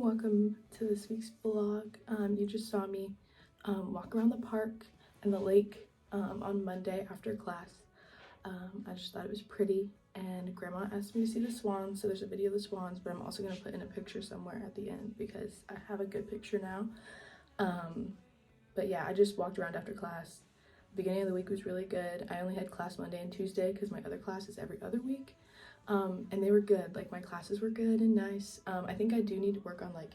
welcome to this week's vlog. You just saw me walk around the park and the lake on Monday after class. I just thought it was pretty, and Grandma asked me to see the swans, so there's a video of the swans, but I'm also going to put in a picture somewhere at the end because I have a good picture now. But yeah, I just walked around after class. The beginning of the week was really good. I only had class Monday and Tuesday because my other class is every other week. And they were good. Like, my classes were good and nice. I think I do need to work on like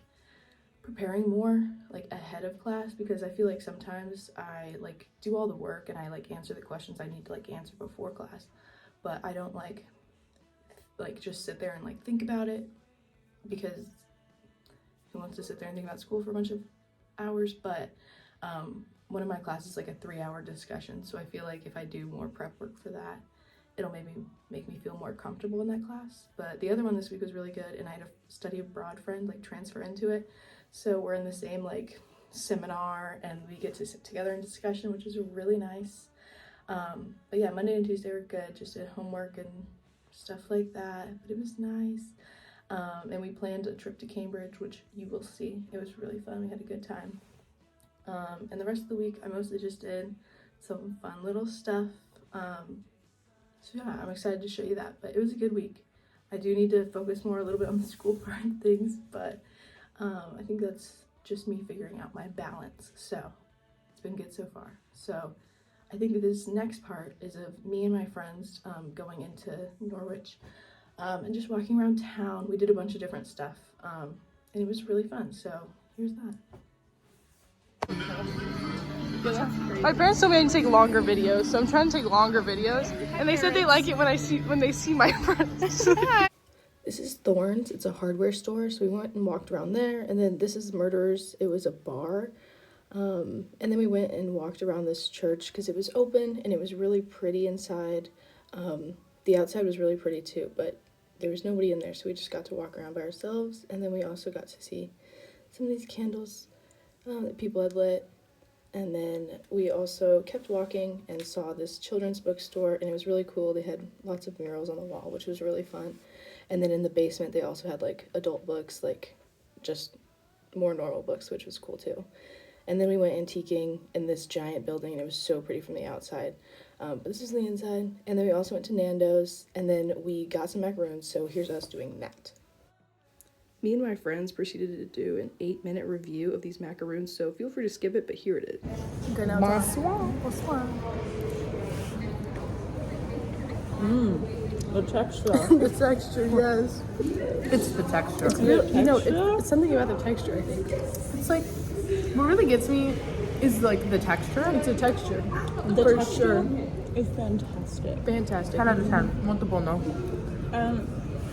preparing more like ahead of class, because I feel like sometimes I like do all the work and I like answer the questions I need to like answer before class, but I don't like just sit there and like think about it, because who wants to sit there and think about school for a bunch of hours? But one of my classes is like a 3-hour discussion, so I feel like if I do more prep work for that, it'll maybe make me feel more comfortable in that class. But the other one this week was really good, and I had a study abroad friend like transfer into it, so we're in the same like seminar and we get to sit together in discussion, which is really nice. But yeah, Monday and Tuesday were good, just did homework and stuff like that, but it was nice. And we planned a trip to Cambridge, which you will see. It was really fun. We had a good time. And the rest of the week I mostly just did some fun little stuff. So yeah, I'm excited to show you that, but it was a good week. I do need to focus more a little bit on the school part of things, but I think that's just me figuring out my balance. So it's been good so far. So I think this next part is of me and my friends going into Norwich and just walking around town. We did a bunch of different stuff and it was really fun. So here's that. My parents told me I can take longer videos, so I'm trying to take longer videos. And they said they like it when they see my friends. This is Thorns. It's a hardware store, so we went and walked around there. And then this is Murderers. It was a bar. And then we went and walked around this church because it was open and it was really pretty inside. The outside was really pretty too, but there was nobody in there, so we just got to walk around by ourselves. And then we also got to see some of these candles that people had lit. And then we also kept walking and saw this children's bookstore, and it was really cool. They had lots of murals on the wall, which was really fun. And then in the basement, they also had like adult books, like just more normal books, which was cool too. And then we went antiquing in this giant building, and it was so pretty from the outside. But this is the inside. And then we also went to Nando's, and then we got some macaroons, so here's us doing that. Me and my friends proceeded to do an 8-minute review of these macaroons, so feel free to skip it, but here it is. Bonsoir. The texture. The texture, yes. It's the texture. It's real, you know, it's something about the texture, I think. It's like, what really gets me is like the texture. It's a texture. The for texture sure. is fantastic. Fantastic. 10 out of 10. Multiple, no?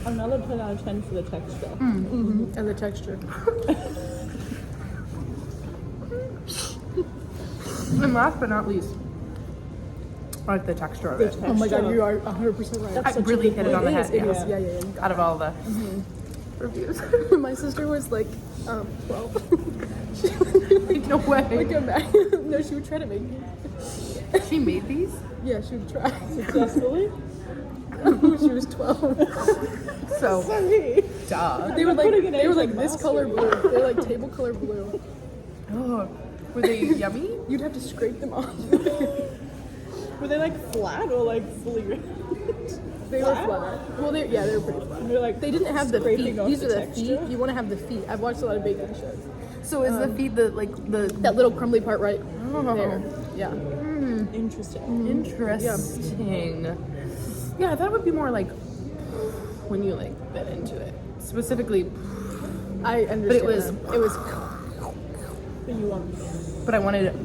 Another 10 out of 10 for the texture. And the texture. And last but not least, I like the texture of it. Oh my god, you are 100% right. I really hit it on the head. It is. Yeah. Out of all the reviews. My sister was like 12. No way. Like, no, she would try to make me. She made these? Yeah, she would try. Successfully? She was 12. So, duh. They were like this color blue. They were like table color blue. Oh, were they yummy? You'd have to scrape them off. Were they like flat or like fully They were flat. Well, they were pretty flat. They're like They didn't have the feet. scraping off These the are the texture? feet. You want to have the feet. I've watched a lot of baking shows. So is the feet the That little crumbly part right Oh. there. Yeah. Interesting. Interesting. Yeah, I thought it would be more like when you like bit into it. Specifically, I understand. but it was But you want. but I wanted it.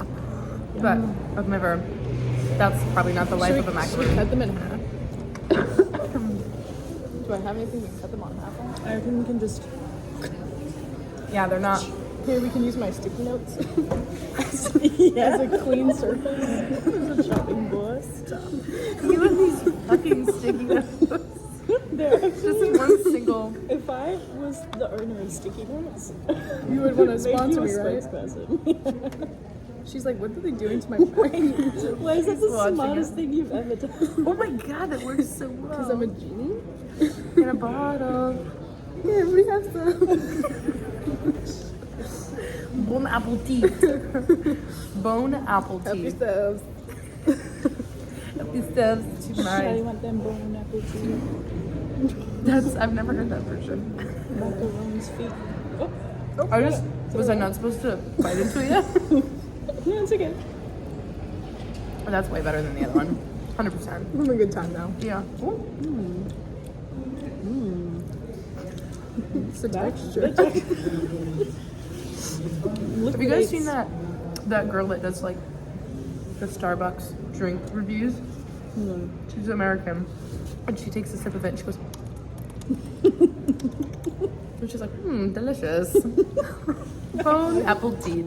But I've never. That's probably not the life of a Should we macaroon. cut them in half? Do I have anything to cut them on half on? I reckon we can just. Yeah, they're not. Here, we can use my sticky notes as a clean surface. As a chopping board. You and these fucking sticky notes. They're Just one single. If I was the owner of Sticky Notes, You would want to make sponsor you me, a right? spokesperson. She's like, what are they doing to my brain? Why is that the watching smartest it. thing you've ever done? Oh my god, that works so well. Because I'm a genie? In a bottle. Yeah, we have some. Bon appetit. Bon apple Help tea. yourselves. Happy steps to How you my. want them bone apple tea? I've never heard that version. Macaroons feet. Oh, Was I not supposed to bite into it yet? no, it's okay. That's way better than the other one. 100%. I'm having a good time now. Yeah. It's the texture. Have you guys seen that girl that does like the Starbucks drink reviews? She's American, and she takes a sip of it and she goes, and she's like, delicious. Bone apple tea.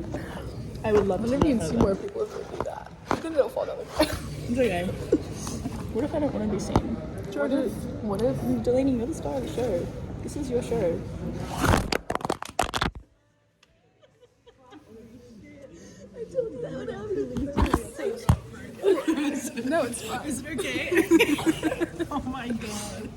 I would love I've to never know even seen that. more people do that. Then it'll fall down the ground. It's okay. What if I don't want to be seen? Jordan, what if? Delaney, you're the star of the show. This is your show. No, it's fine. Is it okay? Oh my god.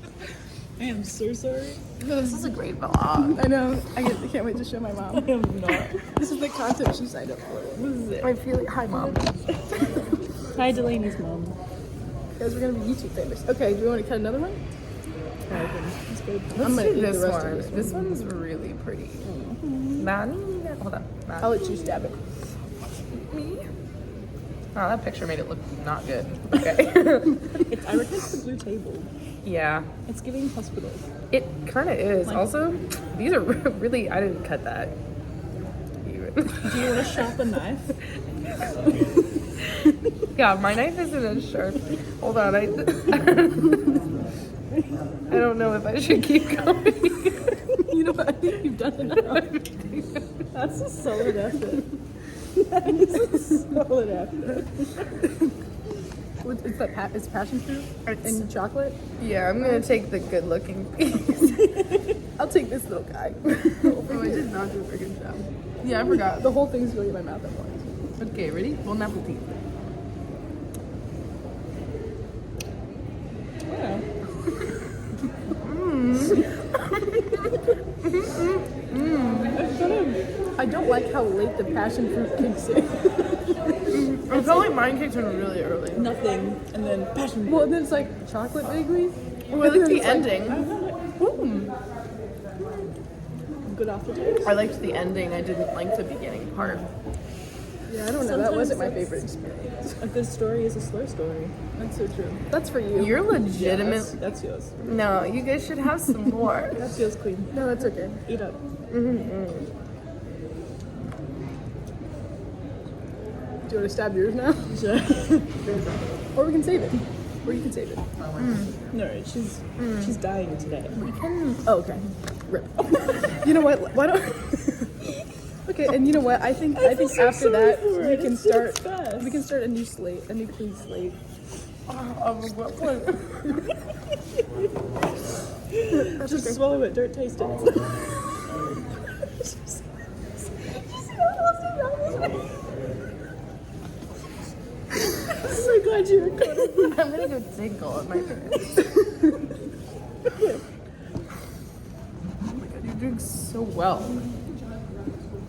I am so sorry. This is a great vlog. I know. I can't wait to show my I mom. am not. This is the content she signed up for. This is it. I feel like, hi mom. Hi, Delaney's mom. Guys, we're gonna be YouTube famous. Okay, do you want to cut another one? Let's go. Let's gonna do eat the this rest of one. this This one's really pretty. Hold on. I'll let you stab it. Me? Oh, that picture made it look not good. Okay. I reckon it's the blue table. Yeah, It's giving hospital. it kind of is. Also, these are really. I didn't cut that. Even. Do you want to sharpen knife? Yeah, my knife isn't as sharp. Hold on, I don't know if I should keep going. You know what? I think you've done enough. That's a solid effort. That is a solid effort. It's that it's passion fruit and chocolate. Yeah, I'm gonna take the good-looking piece. I'll take this little guy. Oh, I did not do a very good job. Yeah, I forgot. The whole thing's going in my mouth at once. Okay, ready? Bon appetit. Yeah. I don't like how late the passion fruit kicks in. I felt like mine kicked in really early. Nothing. And then passion. Well, then it's like chocolate vaguely. Oh, I like the It's like- ending. Good aftertaste. I liked the ending. I didn't like the beginning part. Yeah, I don't know. That Sometimes wasn't my it's- favorite experience. A good story is a slow story. That's so true. That's for you. You're legitimate. That's yours. No, you guys should have some more. That's yours, queen. No, that's okay. Eat up. Do you want to stab yours now? Sure. Or we can save it. Or you can save it. No, she's dying today. Oh, okay. Rip. You know what? Why don't? Okay, and you know what? I think feel so after sorry that for we it. can It's so start. fast. We can start a new slate, a new clean slate. Just swallow it. Don't taste it. I'm so glad you recorded. I'm gonna go tinkle at my parents. Oh my god, you're doing so well.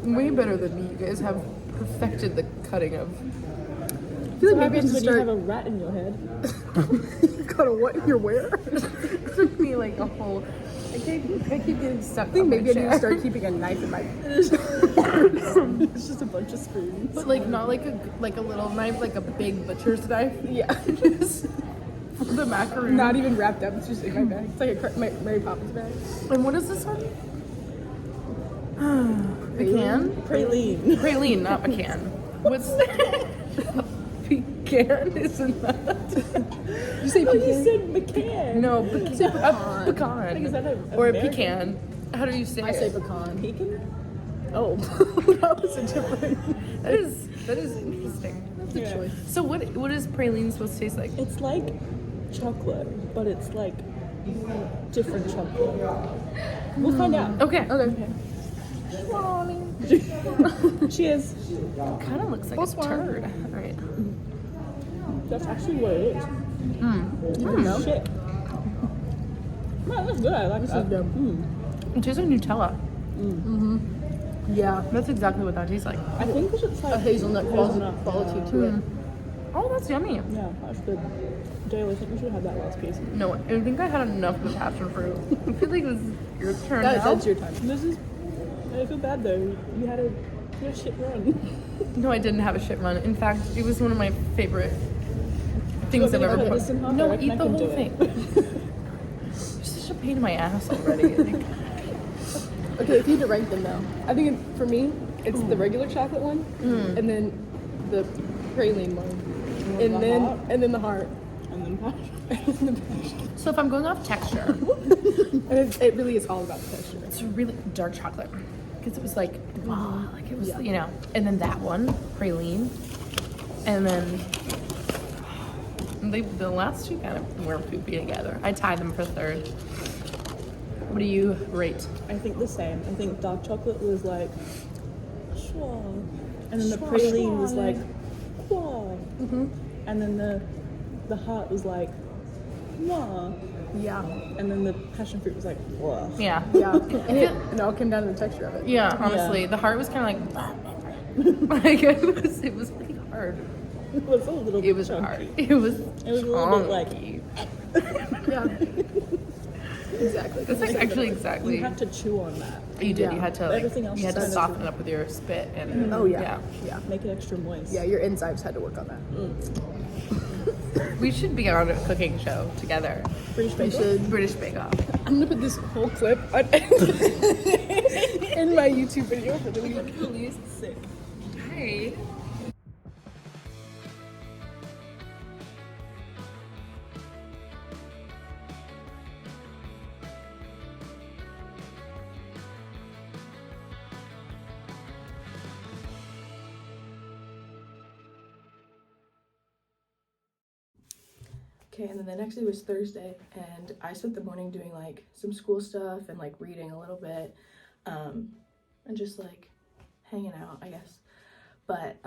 Way better than me. You guys have perfected the cutting of. I feel like What maybe I happens should when you have start. a rat in your head? Got a what in your where? It took me like a whole. I keep getting stuck. I think on my maybe I need chair. to start keeping a knife in my. It's just a bunch of spoons. But like not like a little knife, like a big butcher's knife. Yeah. Just the macaroon. Not even wrapped up. It's just in my bag. It's like a Mary Poppins bag. And what is this one? Pecan? Praline. Praline, not pecan. What's pecan? Isn't that? You say Oh, you pecan? said McCann. No, pecan. Like, is that Or a American? pecan. How do you say I it? say pecan. Pecan? Oh, that was a different. That is interesting. That's a Yeah. choice. So what is praline supposed to taste like? It's like chocolate, but it's like different chocolate. We'll find out. Okay. Okay. Cheers. Kind of looks like Bonsoir. a turd. All right. That's actually what it is. You didn't know? Shit. No, that's good. I like This that. is good. It tastes like Nutella. Yeah, that's exactly what that tastes like. I think it's just like A hazelnut hazelnut, quality yeah. to it. Oh, that's yummy. Yeah, that's good. Dale, I think we should have that last piece. No, I think I had enough of the passion fruit. I feel like this is your turn now. That's your time. This is. I feel bad though. You had a shit run. No, I didn't have a shit run. In fact, it was one of my favorite things I've want me to ever cut put. this in half, No, or I eat the can whole do it? thing. You're such a pain in my ass already. Like, Okay, if you had to rank them though, I think for me, it's the regular chocolate one, and then the praline one, and the then heart? and then the heart. And then passion. so if I'm going off texture, And it really is all about the texture. it's really dark chocolate because it was like, wow, like it was, you know. And then that one, praline, and then the last two kind of were poopy together. I tied them for third. What do you rate? I think the same. I think dark chocolate was like, schwa. And then the Schwa, praline schwa, was yeah. like, kwa. And then the heart was like, mwah. Yeah, And then the passion fruit was like, whoa. Yeah. yeah, and it all came down to the texture of it. Yeah, honestly, the heart was kind of like, like it was pretty hard. It was a little bit It was chunky. hard. It was It was a little bit like, chunky. Yeah, exactly. That's like actually exactly. you had to chew on that. You did. Yeah. You had to like. Everything else You had to is soften it up with your spit and. Oh yeah, yeah, Make it extra moist. yeah. Your enzymes had to work on that. We should be on a cooking show together. British We bake-off? should. British Bake Off. I'm gonna put this whole clip on in my YouTube video for the week. Sick. Hi. Okay, and then the next day was Thursday, and I spent the morning doing like some school stuff and like reading a little bit, and just like hanging out, I guess. But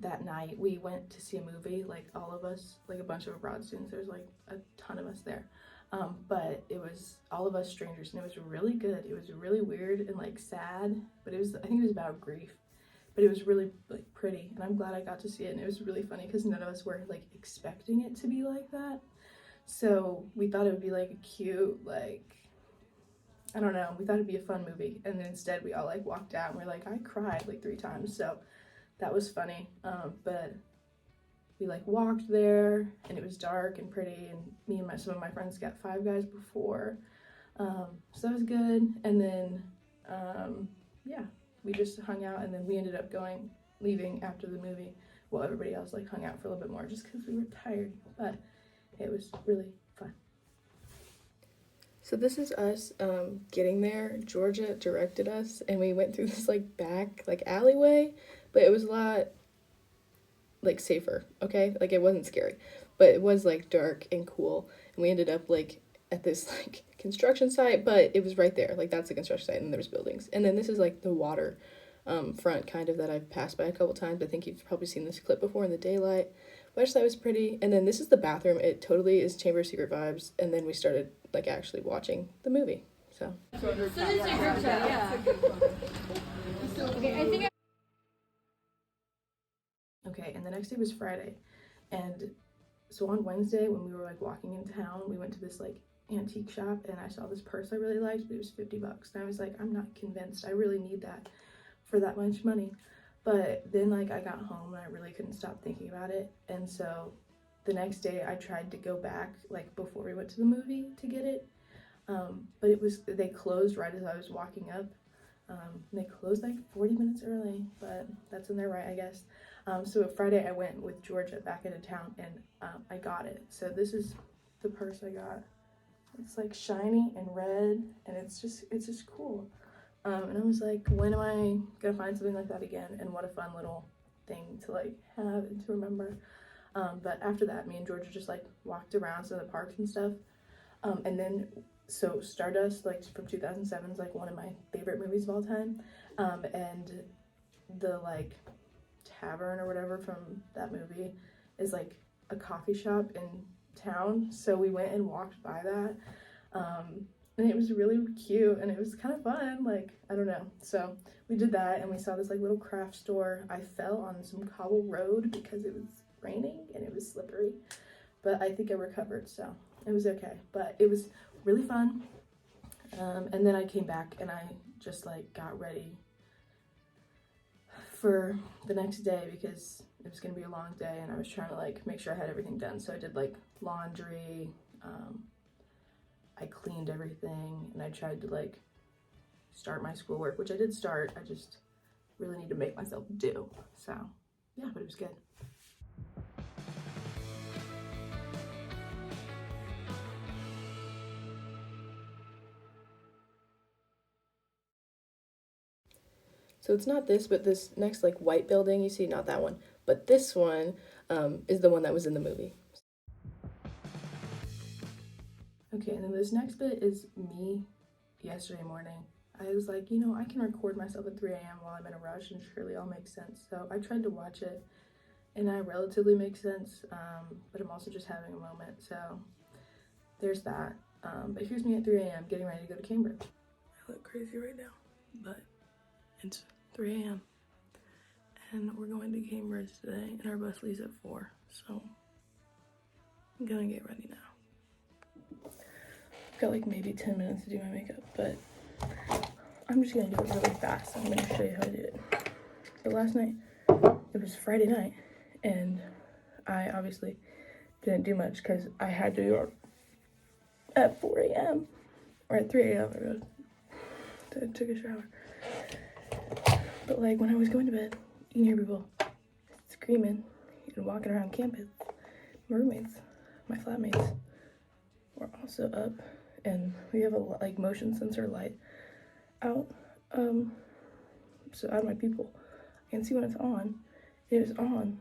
that night we went to see a movie, like all of us, like a bunch of abroad students. There was like a ton of us there, but it was all of us strangers, and it was really good. It was really weird and like sad, but I think it was about grief. But it was really like pretty, and I'm glad I got to see it. And it was really funny because none of us were like expecting it to be like that. So we thought it would be like a cute, like, I don't know, we thought it'd be a fun movie. And then instead we all like walked out and we're like, I cried like 3 times. So that was funny. But we like walked there and it was dark and pretty, and me and some of my friends got Five Guys before. So that was good. And then, yeah, we just hung out, and then we ended up leaving after the movie while everybody else like hung out for a little bit more just because we were tired. But it was really fun. So this is us getting there. Georgia directed us, and we went through this like back like alleyway, but it was a lot like safer, okay? Like it wasn't scary, but it was like dark and cool, and we ended up like at this like construction site, but it was right there. Like that's the construction site, and there was buildings. And then this is like the water front kind of that I've passed by a couple times. I think you've probably seen this clip before in the daylight. But I just thought it was pretty. And then this is the bathroom. It totally is Chamber of Secret vibes. And then we started like actually watching the movie. So okay, and the next day was Friday. And so on Wednesday when we were like walking in town, we went to this like antique shop, and I saw this purse I really liked, but it was $50. And I was like, I'm not convinced I really need that for that much money. But then like I got home and I really couldn't stop thinking about it. And so the next day I tried to go back like before we went to the movie to get it. But they closed right as I was walking up. They closed like 40 minutes early, but that's in their right, I guess. So Friday I went with Georgia back into town, and I got it. So this is the purse I got. It's like shiny and red, and it's just cool. And I was like, when am I gonna find something like that again? And what a fun little thing to like have and to remember. But after that, me and Georgia just like walked around some of the parks and stuff. And then so Stardust, like from 2007, is like one of my favorite movies of all time. And the like tavern or whatever from that movie is like a coffee shop in town. So we went and walked by that. and it was really cute, and it was kind of fun, like, I don't know. So we did that, and we saw this like little craft store. I fell on some cobble road because it was raining and it was slippery, but I think I recovered, so it was okay. But it was really fun. And then I came back and I just like got ready for the next day because it was gonna be a long day, and I was trying to like make sure I had everything done. So I did like laundry, I cleaned everything, and I tried to like start my schoolwork, which I did start. I just really need to make myself do. So yeah, but it was good. So it's not this, but this next like white building you see, not that one, but this one is the one that was in the movie. Okay, and then this next bit is me yesterday morning. I was like, you know, I can record myself at 3 a.m. while I'm in a rush, and surely I'll make sense. So I tried to watch it, and I relatively make sense, but I'm also just having a moment. So there's that. But here's me at 3 a.m. getting ready to go to Cambridge. I look crazy right now, but it's 3 a.m. and we're going to Cambridge today, and our bus leaves at 4. So I'm gonna get ready now. I've got like maybe 10 minutes to do my makeup, but I'm just gonna do it really fast. I'm gonna show you how I did it. But last night, it was Friday night, and I obviously didn't do much because I had to go at 4 a.m. or at 3 a.m. I took a shower. But like when I was going to bed, you can hear people screaming and walking around campus. My roommates, my flatmates, were also up, and we have a like motion sensor light out. So out of my people, I can see when it's on. It was on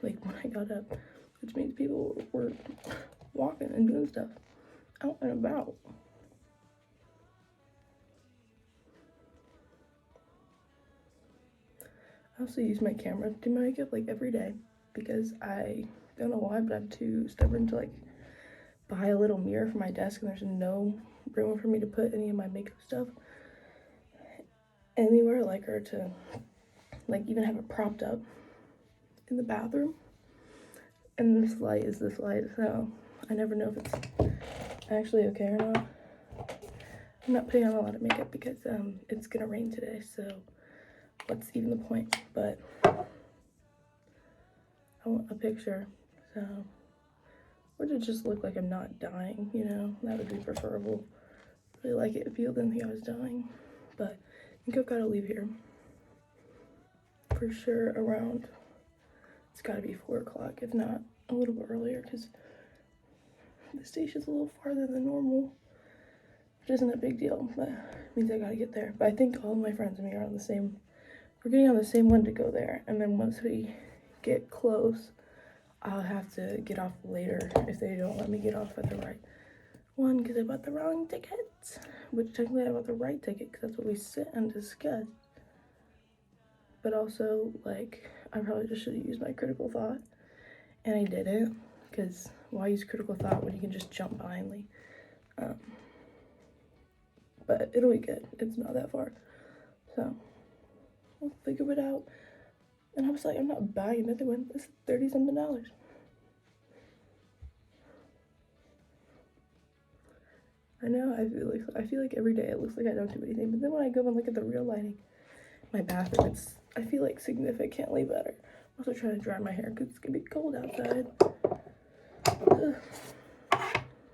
like when I got up, which means people were walking and doing stuff out and about. I also use my camera to do my makeup like every day because I don't know why, but I'm too stubborn to like buy a little mirror for my desk, and there's no room for me to put any of my makeup stuff anywhere, like, or to like even have it propped up in the bathroom. And this light is this light, so I never know if it's actually okay or not. I'm not putting on a lot of makeup because it's gonna rain today, so what's even the point? But I want a picture, so or to just look like I'm not dying, you know, that would be preferable. Really like it if people didn't think I was dying, but I think I've got to leave here for sure around, it's got to be 4 o'clock, if not a little bit earlier, because the station's a little farther than normal, which isn't a big deal, but it means I got to get there. But I think all of my friends and me are on the same, we're getting on the same one to go there, and then once we get close, I'll have to get off later if they don't let me get off at the right one because I bought the wrong ticket, which technically I bought the right ticket because that's what we sit and discuss. But also, like, I probably just should have used my critical thought, and I didn't, because why use critical thought when you can just jump blindly? But it'll be good. It's not that far, so we'll figure it out. And I was like, I'm not buying another one. This is $30-something. I know, I feel like every day it looks like I don't do anything, but then when I go and look at the real lighting, my bathroom, I feel like significantly better. I'm also trying to dry my hair because it's gonna be cold outside. Ugh.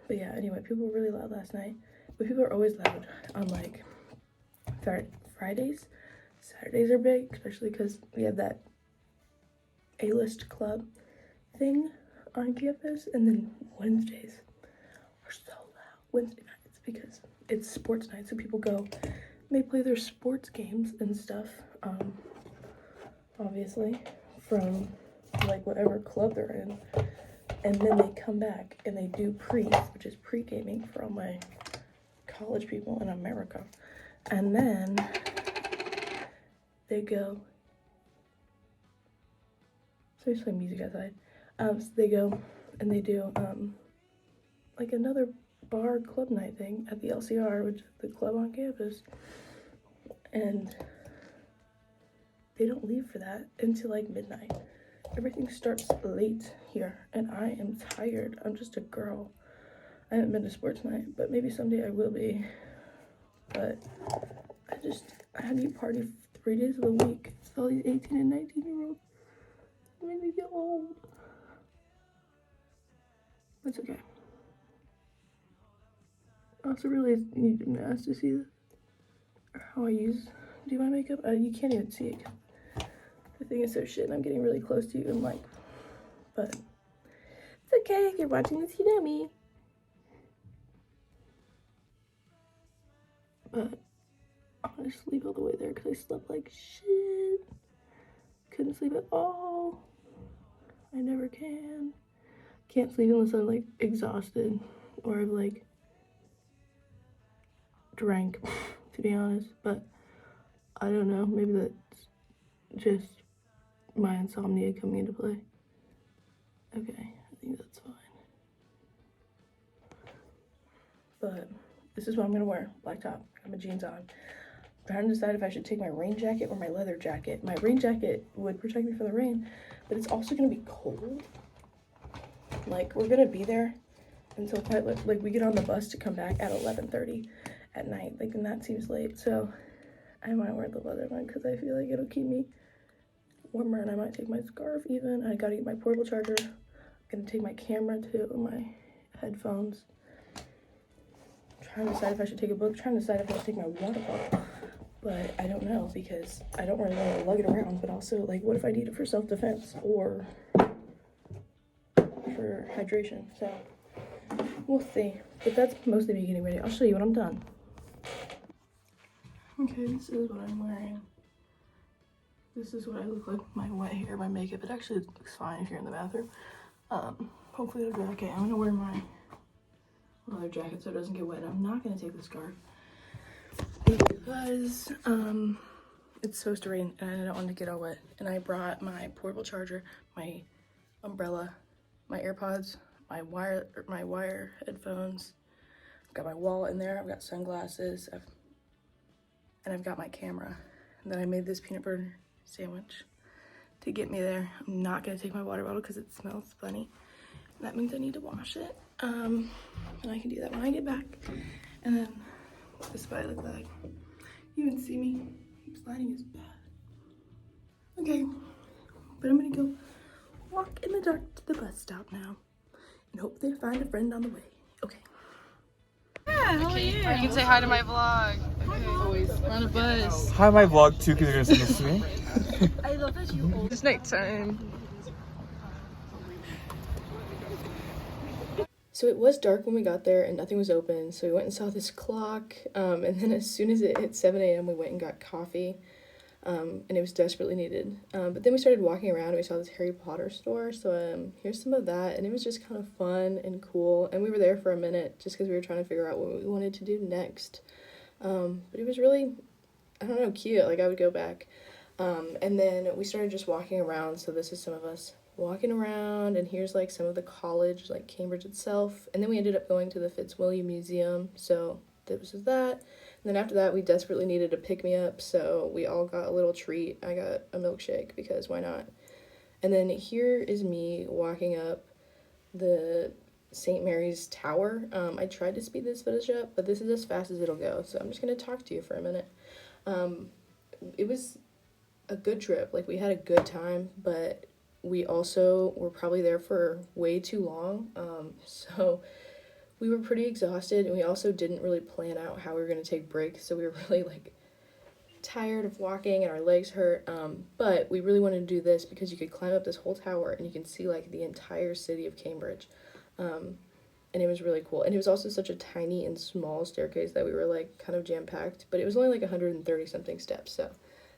But yeah, anyway, people were really loud last night, but people are always loud on like Fridays. Saturdays are big, especially because we have that A-list club thing on campus, and then Wednesdays are so loud. Wednesday nights, because it's sports night, so people go and they play their sports games and stuff, obviously from like whatever club they're in, and then they come back and they do which is pre-gaming for all my college people in America, and then they go, so I just play music outside. So they go and they do like another bar club night thing at the LCR, which is the club on campus. And they don't leave for that until like midnight. Everything starts late here, and I am tired. I'm just a girl. I haven't been to sports night, but maybe someday I will be. But I need to party 3 days of the week. It's all these 18 and 19-year-olds. They make me feel old. It's okay. I also really need gymnastics to see this. How I do my makeup. You can't even see it. The thing is so shit, and I'm getting really close to you. I'm like, but it's okay. If you're watching this, you know me. But I'm gonna sleep all the way there because I slept like shit. Couldn't sleep at all. I never can. Can't sleep unless I'm like exhausted or I've like drank, to be honest. But I don't know. Maybe that's just my insomnia coming into play. Okay, I think that's fine. But this is what I'm gonna wear. Black top, got my jeans on. I'm trying to decide if I should take my rain jacket or my leather jacket. My rain jacket would protect me from the rain, but it's also gonna be cold. Like, we're gonna be there until probably, like we get on the bus to come back at 11:30 at night. Like, and that seems late. So I might wear the leather one because I feel like it'll keep me warmer, and I might take my scarf even. I gotta get my portable charger. I'm gonna take my camera too, my headphones. Trying to decide if I should take a book, trying to decide if I should take my water bottle. But I don't know because I don't really want to lug it around, but also, like, what if I need it for self-defense or for hydration? So we'll see. But that's mostly me getting ready. I'll show you when I'm done. Okay, this is what I'm wearing. This is what I look like with my wet hair, my makeup. It actually looks fine if you're in the bathroom. Hopefully it'll be okay. I'm gonna wear my leather jacket so it doesn't get wet. I'm not gonna take the scarf because it's supposed to rain and I don't want to get all wet. And I brought my portable charger, my umbrella, my AirPods, my wire headphones. I've got my wallet in there. I've got sunglasses, and I've got my camera. And then I made this peanut butter sandwich to get me there. I'm not gonna take my water bottle because it smells funny. And that means I need to wash it. And I can do that when I get back. And then this is what I look like. You can see me. Lighting is bad. Okay, but I'm gonna go walk in the dark to the bus stop now and hope they find a friend on the way. Okay. Yeah, how are you? You can say hi to my vlog. Okay. Always on a bus. Hi, my vlog too, because you're gonna send this to me. I love that you hold. It's nighttime. So it was dark when we got there and nothing was open, so we went and saw this clock, and then as soon as it hit 7 a.m. we went and got coffee, and it was desperately needed. But then we started walking around and we saw this Harry Potter store, so here's some of that, and it was just kind of fun and cool, and we were there for a minute just because we were trying to figure out what we wanted to do next. But it was really, I don't know, cute. Like, I would go back. And then we started just walking around, so this is some of us walking around, and here's like some of the college, like Cambridge itself, and then we ended up going to the Fitzwilliam Museum, so this was that. And then after that we desperately needed a pick-me-up, so we all got a little treat. I got a milkshake because why not. And then here is me walking up the St. Mary's Tower. I tried to speed this footage up, but this is as fast as it'll go, so I'm just gonna talk to you for a minute. It was a good trip. Like, we had a good time, but we also were probably there for way too long, so we were pretty exhausted, and we also didn't really plan out how we were going to take breaks, so we were really like tired of walking and our legs hurt, but we really wanted to do this because you could climb up this whole tower and you can see like the entire city of Cambridge, and it was really cool. And it was also such a tiny and small staircase that we were like kind of jam-packed, but it was only like 130 something steps, so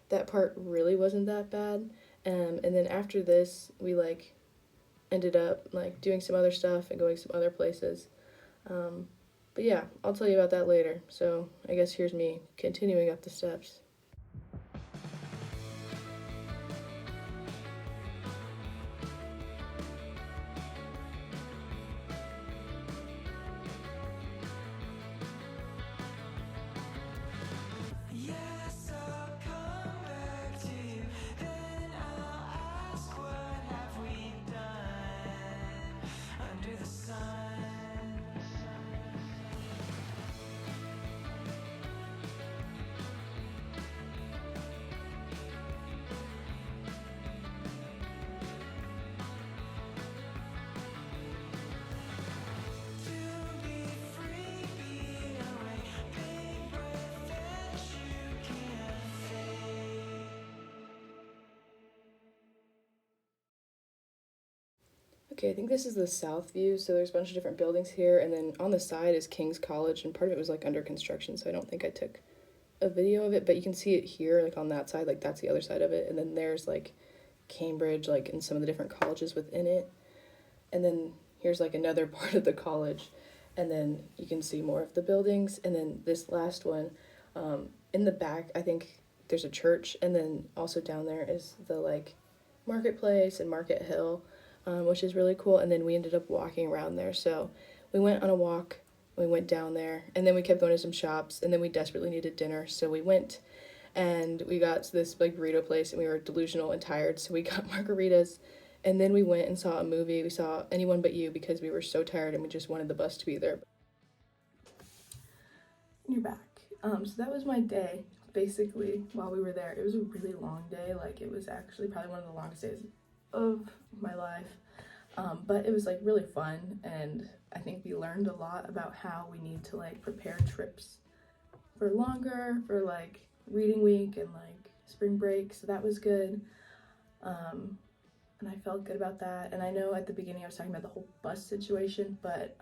that part really wasn't that bad. And then after this, we like ended up like doing some other stuff and going some other places. But yeah, I'll tell you about that later. So I guess here's me continuing up the steps. Okay, I think this is the south view, so there's a bunch of different buildings here, and then on the side is King's College, and part of it was like under construction, so I don't think I took a video of it, but you can see it here, like on that side, like that's the other side of it, and then there's like Cambridge, like and some of the different colleges within it, and then here's like another part of the college, and then you can see more of the buildings, and then this last one, in the back, I think there's a church, and then also down there is the like marketplace and Market Hill, which is really cool. And then we ended up walking around there. So we went on a walk, we went down there, and then we kept going to some shops, and then we desperately needed dinner. So we went and we got to this like burrito place, and we were delusional and tired. So we got margaritas, and then we went and saw a movie. We saw Anyone But You because we were so tired and we just wanted the bus to be there. You're back. So that was my day, basically, while we were there. It was a really long day. Like, it was actually probably one of the longest days of my life. But it was, like, really fun, and I think we learned a lot about how we need to, like, prepare trips for longer, for, like, reading week and, like, spring break, so that was good. And I felt good about that. And I know at the beginning I was talking about the whole bus situation, but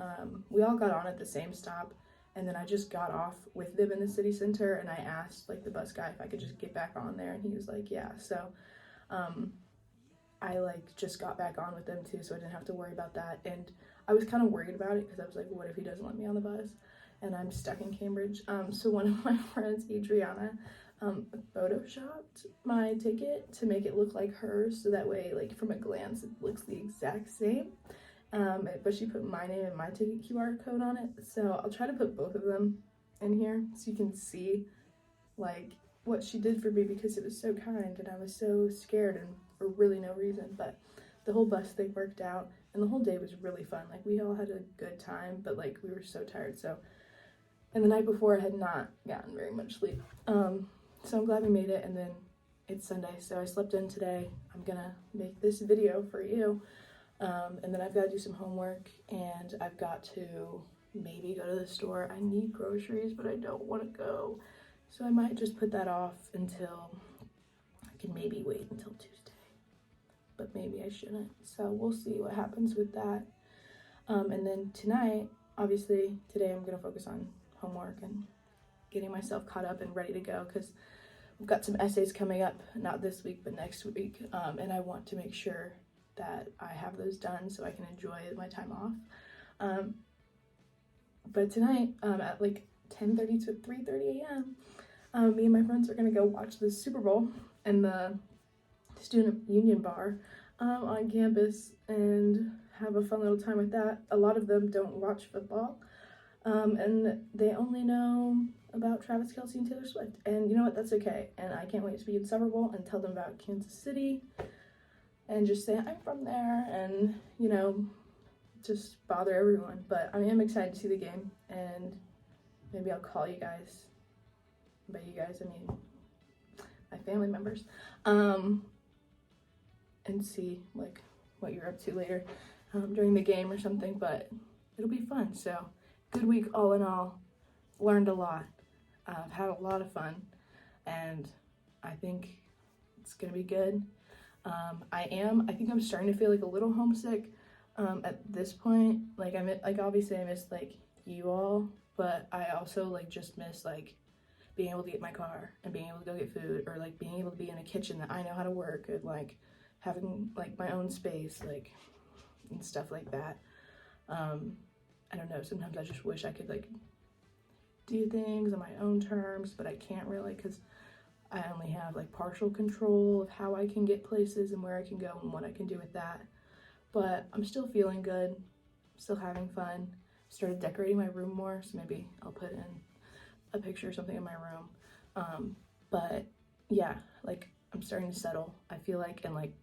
we all got on at the same stop. And then I just got off with them in the city center, and I asked like the bus guy if I could just get back on there, and he was like, yeah. So I like just got back on with them too, so I didn't have to worry about that. And I was kind of worried about it because I was like, what if he doesn't let me on the bus and I'm stuck in Cambridge? So one of my friends, Adriana, photoshopped my ticket to make it look like hers, so that way like from a glance it looks the exact same. But she put my name and my ticket QR code on it, so I'll try to put both of them in here so you can see like what she did for me, because it was so kind and I was so scared and for really no reason. But the whole bus thing worked out, and the whole day was really fun. Like, we all had a good time, but like we were so tired. So, and the night before I had not gotten very much sleep, so I'm glad we made it. And then it's Sunday, so I slept in today. I'm gonna make this video for you. And then I've got to do some homework, and I've got to maybe go to the store. I need groceries, but I don't want to go. So I might just put that off until, I can maybe wait until Tuesday, but maybe I shouldn't. So we'll see what happens with that. And then tonight, obviously today I'm going to focus on homework and getting myself caught up and ready to go, because we've got some essays coming up, not this week, but next week. And I want to make sure that I have those done so I can enjoy my time off. But tonight, at like 10:30 to 3:30 a.m., me and my friends are gonna go watch the Super Bowl in the student union bar on campus and have a fun little time with that. A lot of them don't watch football, and they only know about Travis Kelce and Taylor Swift. And you know what? That's okay. And I can't wait to be in Super Bowl and tell them about Kansas City and just say I'm from there, and you know, just bother everyone. But I am excited to see the game, and maybe I'll call you guys. By you guys, I mean my family members, and see like what you're up to later during the game or something. But it'll be fun. So good week all in all. Learned a lot. I've had a lot of fun, and I think it's gonna be good. I think I'm starting to feel like a little homesick at this point. Like obviously I miss like you all, but I also like just miss like being able to get my car and being able to go get food, or like being able to be in a kitchen that I know how to work, and like having like my own space, like and stuff like that. I don't know, sometimes I just wish I could like do things on my own terms, but I can't really, because I only have like partial control of how I can get places and where I can go and what I can do with that. But I'm still feeling good, still having fun. Started decorating my room more, so maybe I'll put in a picture or something in my room. But yeah, like I'm starting to settle, I feel like, and like,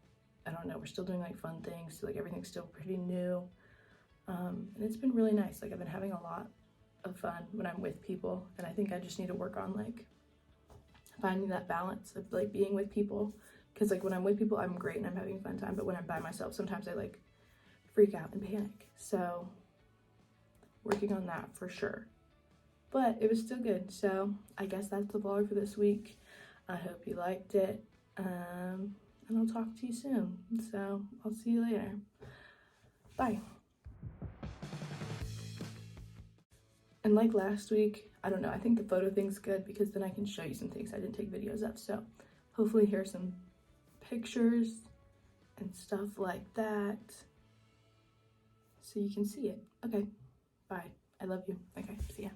I don't know, we're still doing like fun things, so like everything's still pretty new. And it's been really nice. Like I've been having a lot of fun when I'm with people, and I think I just need to work on like finding that balance of like being with people, because like when I'm with people I'm great and I'm having a fun time, but when I'm by myself sometimes I like freak out and panic. So working on that for sure, but it was still good. So I guess that's the vlog for this week. I hope you liked it, and I'll talk to you soon. So I'll see you later. Bye. And like last week, I don't know, I think the photo thing's good because then I can show you some things I didn't take videos of. So hopefully here's some pictures and stuff like that so you can see it. Okay, bye. I love you. Okay, see ya.